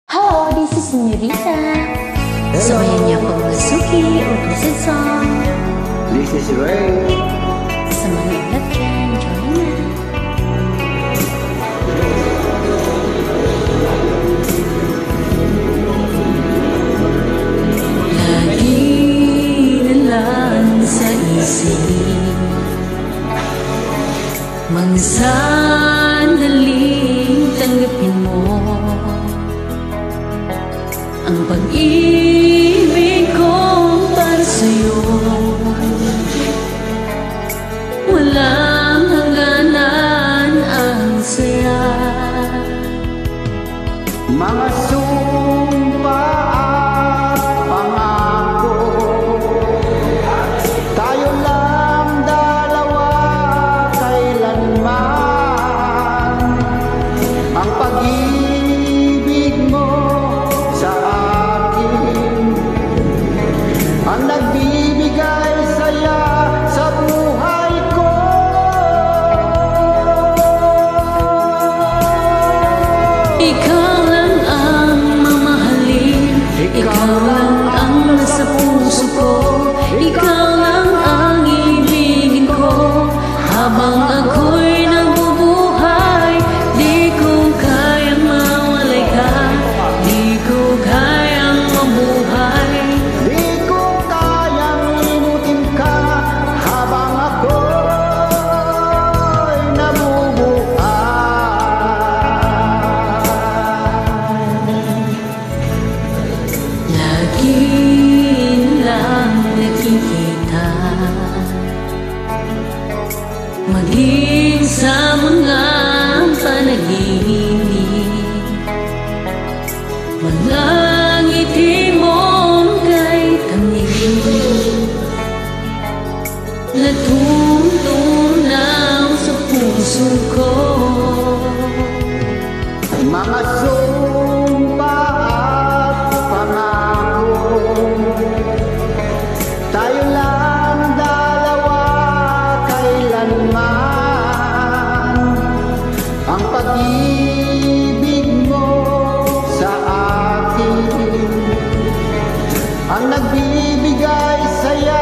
Halo, this is Señorita. Sabayan niyo akong masuki o kusensong. This is Ray. Sa mga ilat dyan, join na. Lagi na lang sa isip mga sandaling tanggapin mo ang pag-ibig ko para sa'yo. Walang hangganan ang saya. Mga sumpa at pangako, tayo lang dalawa kailanman. Ang pag-ibig mo sa akin ang nagbibigay saya sa buhay ko. Ikaw lang ang mamahalin, ikaw lang ang nasa puso ko, ikaw lang ang ibigin ko habang ako'y nabubuhay. Di ko kayang mawalay ka, di ko kayang mabuhay. Di ko kayang limutin ka habang ako'y nabubuhay. Lagi lang nakikita, maging sa mga panaginip, mga ngiti mong kay tanging na tumutunaw sa puso ko. Mga sumpa at pangako, tayo lang dalawa kailanman. Ang pag-ibig mo sa akin ang nagbibigay saya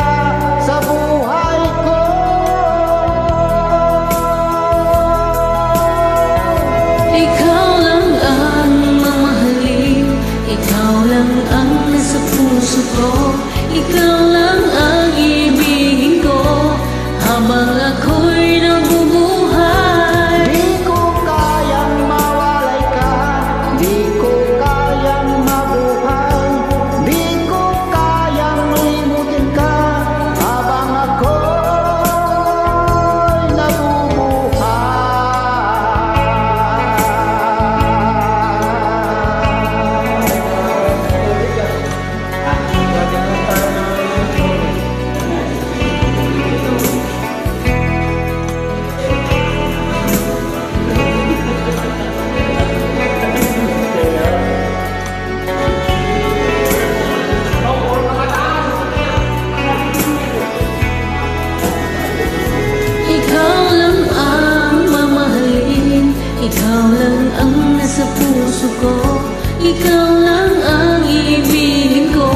sa buhay ko. Ikaw lang ang mamahalin, ikaw lang ang nasa puso ko, ikaw lang ang ibigin ko habang ako'y nabubuhay. Di ko kayang mawalay ka, di ko kayang mabuhay, di ko kayang limutin ka habang ako'y nabubuhay. Ikaw lang ang mamahalin, ikaw lang ang nasa puso ko, ikaw lang ang ibigin ko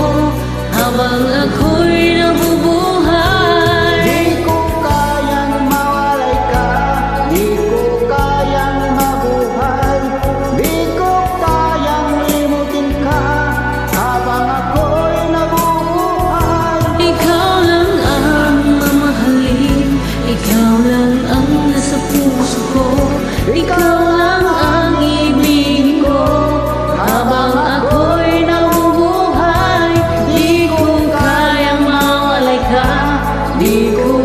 habang ako'y nabubuhay. Di ko kayang mawalay ka, di ko kayang mabuhay, di ko kayang limutin ka habang ako'y nabubuhay. Ikaw lang ang mamahalin, ikaw lang ang nasa puso ko, ikaw lang ang ibigin ko habang ako'y nabubuhay. Di ko kayang mawalay ka, di ko